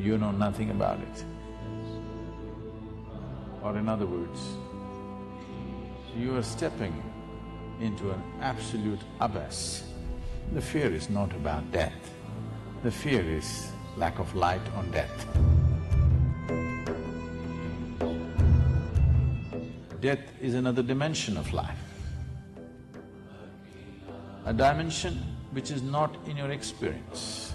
you know nothing about it. Or in other words, you are stepping into an absolute abyss. The fear is not about death, the fear is lack of light on death. Death is another dimension of life, a dimension which is not in your experience.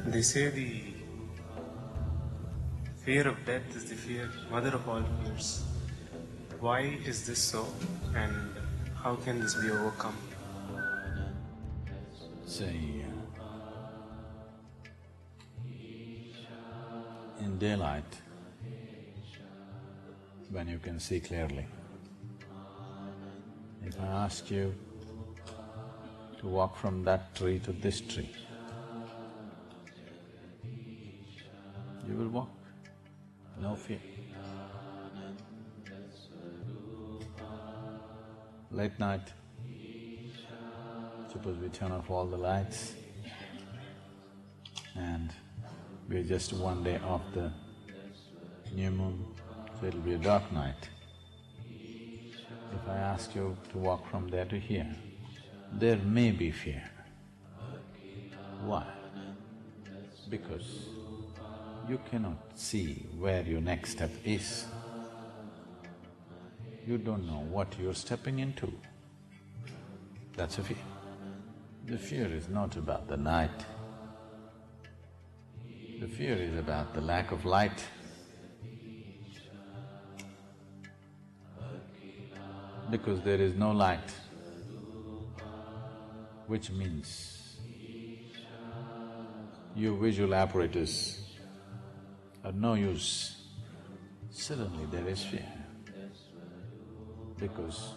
They say the fear of death is the fear, mother of all fears. Why is this so, and how can this be overcome? Say, in daylight, when you can see clearly, if I ask you to walk from that tree to this tree, you will walk, no fear. Late night, suppose we turn off all the lights and we're just one day off the new moon, so it'll be a dark night. If I ask you to walk from there to here, there may be fear. Why? Because you cannot see where your next step is. You don't know what you're stepping into. That's a fear. The fear is not about the night. The fear is about the lack of light. Because there is no light, which means your visual apparatus are no use. Suddenly there is fear, because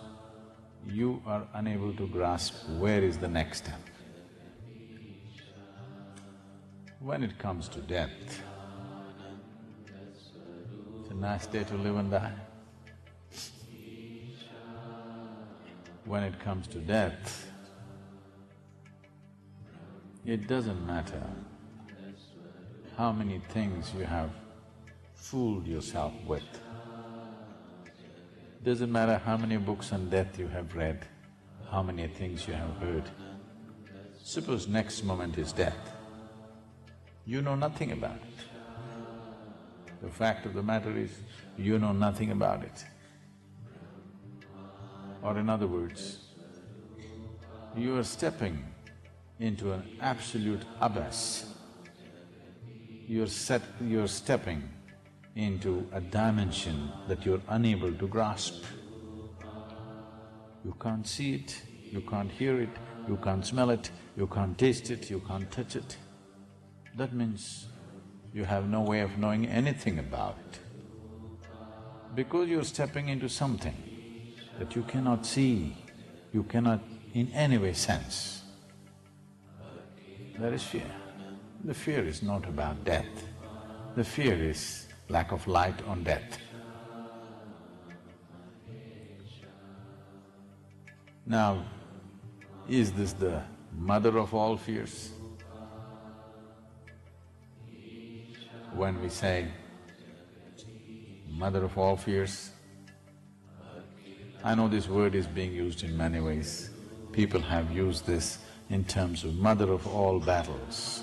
you are unable to grasp where is the next step. When it comes to death, it's a nice day to live and die. When it comes to death, it doesn't matter how many things you have fooled yourself with. Doesn't matter how many books on death you have read, how many things you have heard. Suppose next moment is death, you know nothing about it. The fact of the matter is, you know nothing about it. Or in other words, you are stepping into an absolute abyss. You're stepping into a dimension that you're unable to grasp. You can't see it, you can't hear it, you can't smell it, you can't taste it, you can't touch it. That means you have no way of knowing anything about it. Because you're stepping into something that you cannot see, you cannot in any way sense, there is fear. The fear is not about death, the fear is lack of light on death. Now, is this the mother of all fears? When we say mother of all fears, I know this word is being used in many ways. People have used this in terms of mother of all battles.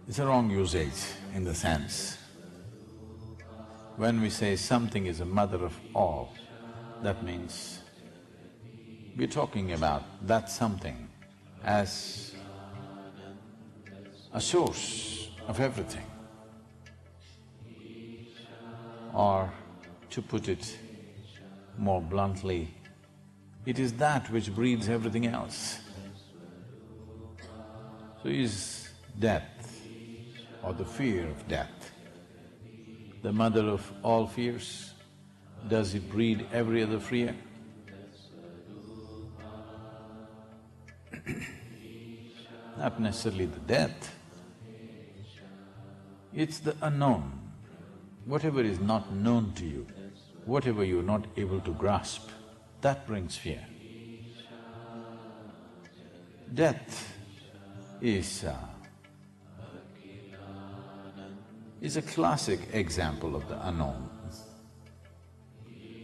It's a wrong usage in the sense, when we say something is a mother of all, that means we're talking about that something as a source of everything. Or to put it more bluntly, it is that which breeds everything else. So is death or the fear of death the mother of all fears? Does it breed every other fear? Not necessarily the death, it's the unknown. whatever is not known to you, whatever you're not able to grasp, that brings fear. Death is a classic example of the unknown.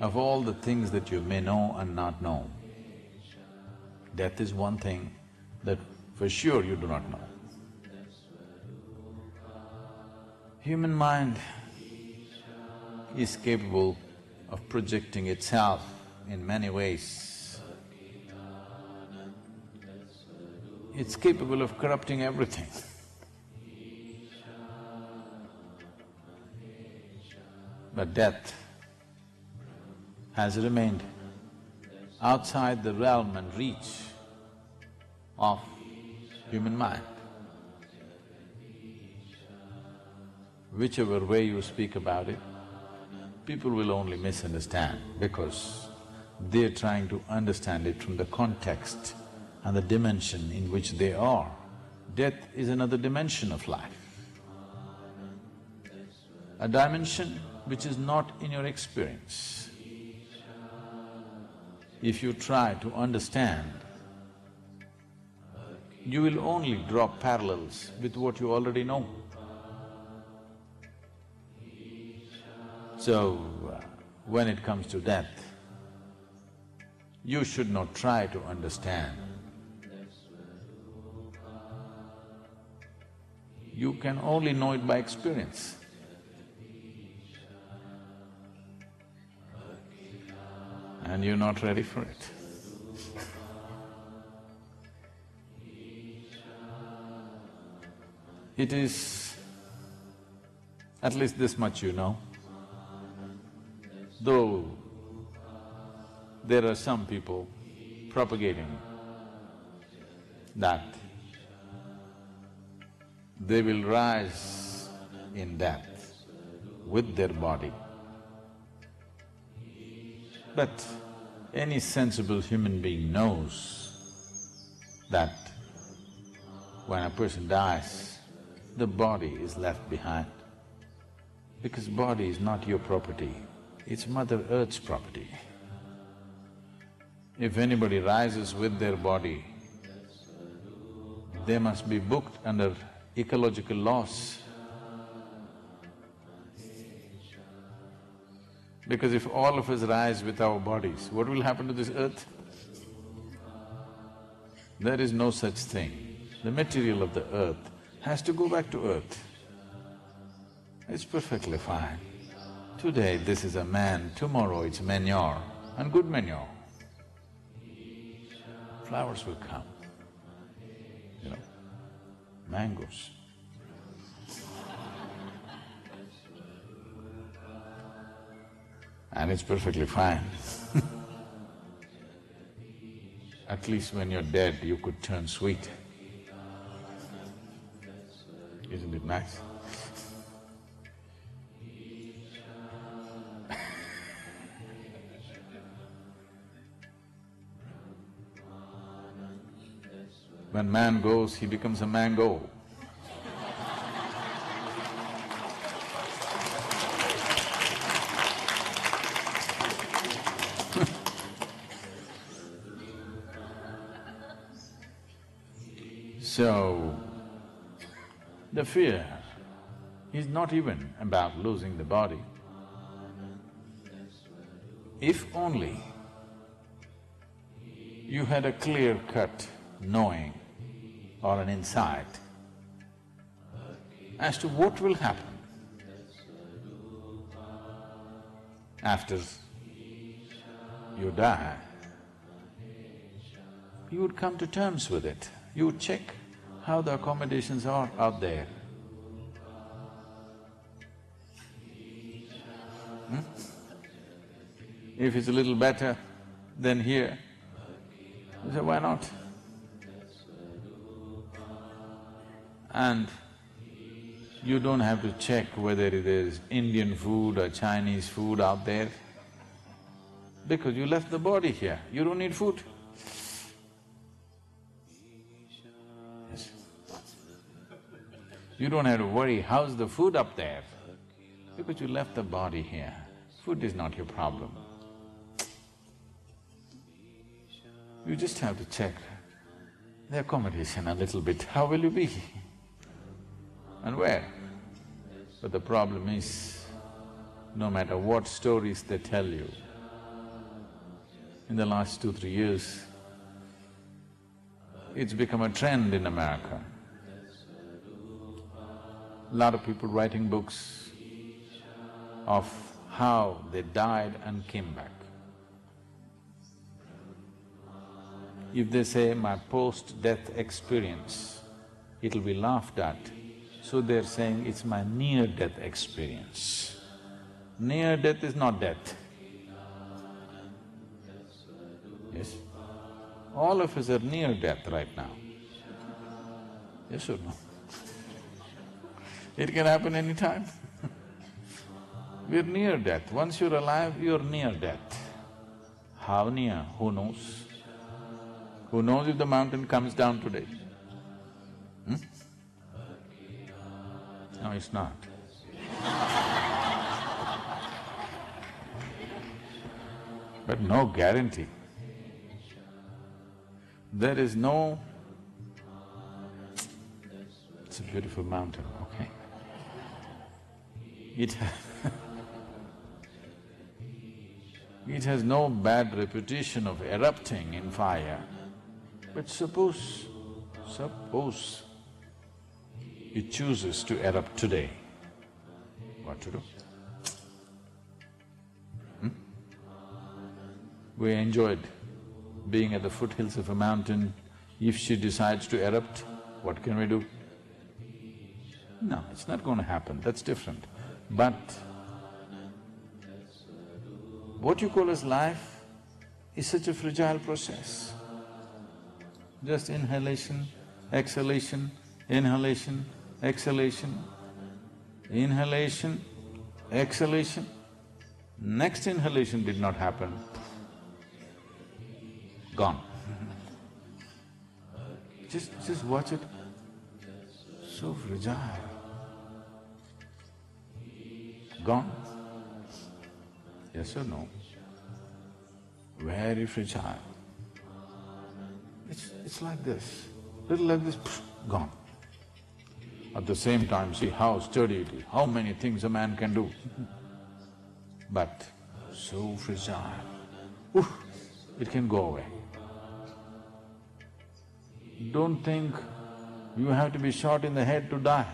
Of all the things that you may know and not know, death is one thing that for sure you do not know. Human mind is capable of projecting itself in many ways. It's capable of corrupting everything. But death has remained outside the realm and reach of human mind. Whichever way you speak about it, people will only misunderstand because they're trying to understand it from the context and the dimension in which they are. Death is another dimension of life, a dimension which is not in your experience. If you try to understand, you will only draw parallels with what you already know. So, when it comes to death, you should not try to understand. You can only know it by experience. And you're not ready for it. It is… at least this much you know. Though there are some people propagating that they will rise in death with their body. But any sensible human being knows that when a person dies, the body is left behind. Because body is not your property, it's Mother Earth's property. If anybody rises with their body, they must be booked under ecological laws. Because if all of us rise with our bodies, what will happen to this earth? There is no such thing. The material of the earth has to go back to earth. It's perfectly fine. Today this is a man, tomorrow it's manure, and good manure. Flowers will come, you know, mangoes. And it's perfectly fine. At least when you're dead, you could turn sweet. Isn't it nice? When man goes, he becomes a mango. So, the fear is not even about losing the body. If only you had a clear-cut knowing or an insight as to what will happen after you die, you would come to terms with it. You would check how the accommodations are out there. If it's a little better than here, you say, why not? And you don't have to check whether it is Indian food or Chinese food out there, because you left the body here, you don't need food. Yes. You don't have to worry, how's the food up there? Because you left the body here. Food is not your problem. You just have to check the accommodation a little bit, how will you be and where? But the problem is, no matter what stories they tell you, in the last 2-3 years, it's become a trend in America. A lot of people writing books of how they died and came back. If they say my post-death experience, it'll be laughed at, so they're saying it's my near-death experience. Near-death is not death. Yes? All of us are near death right now. Yes or no? It can happen anytime. We're near death. Once you're alive, you're near death. How near? Who knows? Who knows if the mountain comes down today? No, it's not. But no guarantee. There is no… It's a beautiful mountain, okay? It it has no bad reputation of erupting in fire, but suppose it chooses to erupt today, what to do? We enjoyed being at the foothills of a mountain. If she decides to erupt, what can we do? No, it's not going to happen, that's different. But what you call as life is such a fragile process. Just inhalation, exhalation, inhalation, exhalation, inhalation, exhalation. Next inhalation did not happen, gone. Just watch it, so fragile, gone. Yes or no? Very fragile. It's like this, little like this, gone. At the same time, see how sturdy it is, how many things a man can do. But so fragile, it can go away. Don't think you have to be shot in the head to die.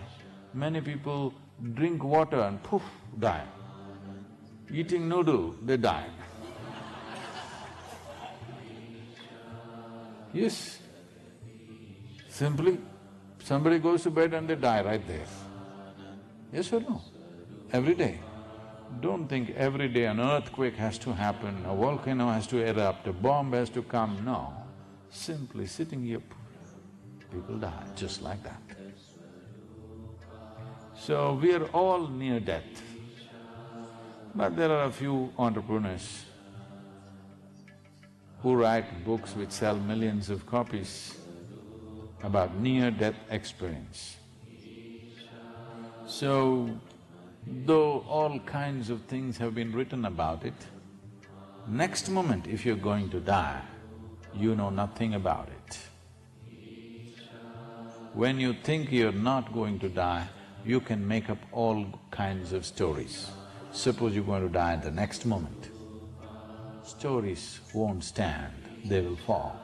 Many people drink water and poof, die. Eating noodle, they die. Yes, simply somebody goes to bed and they die right there. Yes or no? Every day. Don't think every day an earthquake has to happen, a volcano has to erupt, a bomb has to come, no. Simply sitting here, people die just like that. So we are all near death. But there are a few entrepreneurs who write books which sell millions of copies about near-death experience. So, though all kinds of things have been written about it, next moment if you're going to die, you know nothing about it. When you think you're not going to die, you can make up all kinds of stories. Suppose you're going to die at the next moment. Stories won't stand, they will fall.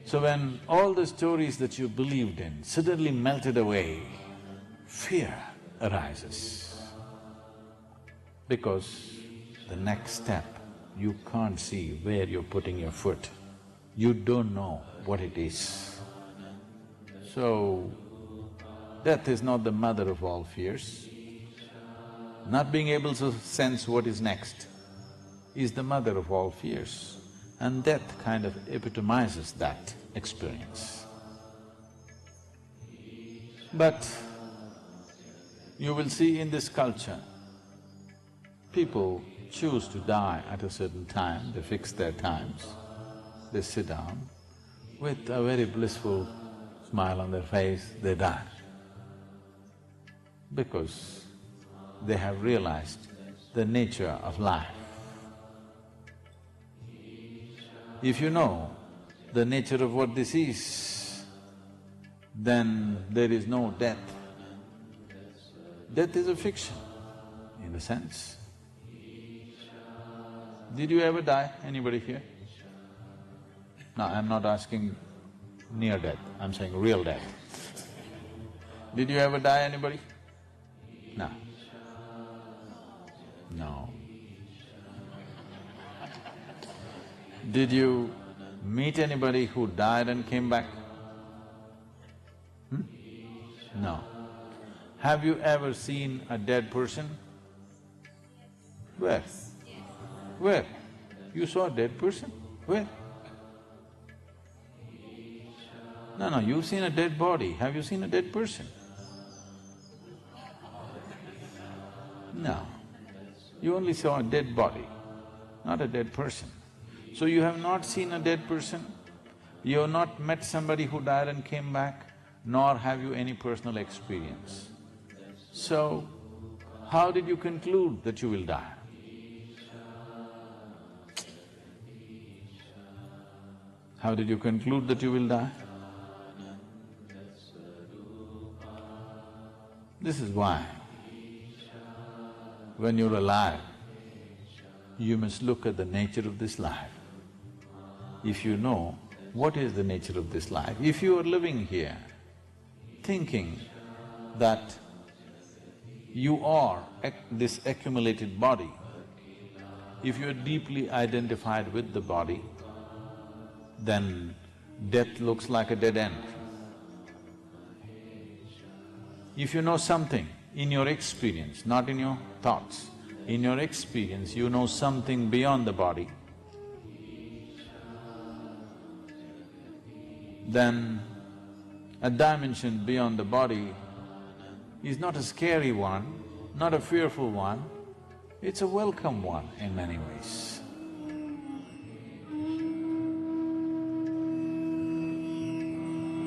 So when all the stories that you believed in suddenly melted away, fear arises. Because the next step, you can't see where you're putting your foot. You don't know what it is. So, death is not the mother of all fears. Not being able to sense what is next is the mother of all fears, and death kind of epitomizes that experience. But you will see in this culture, people choose to die at a certain time, they fix their times, they sit down, with a very blissful smile on their face, they die. Because they have realized the nature of life. If you know the nature of what this is, then there is no death. Death is a fiction, in a sense. Did you ever die, anybody here? No, I'm not asking near death, I'm saying real death. Did you ever die, anybody? No. No. Did you meet anybody who died and came back? No. Have you ever seen a dead person? Where? Where? You saw a dead person? Where? No, you've seen a dead body. Have you seen a dead person? No. You only saw a dead body, not a dead person. So you have not seen a dead person, you have not met somebody who died and came back, nor have you any personal experience. So, how did you conclude that you will die? How did you conclude that you will die? This is why, when you're alive, you must look at the nature of this life. If you know what is the nature of this life, if you are living here thinking that you are this accumulated body, if you are deeply identified with the body, then death looks like a dead end. If you know something in your experience, not in your thoughts, in your experience you know something beyond the body, then a dimension beyond the body is not a scary one, not a fearful one, it's a welcome one in many ways.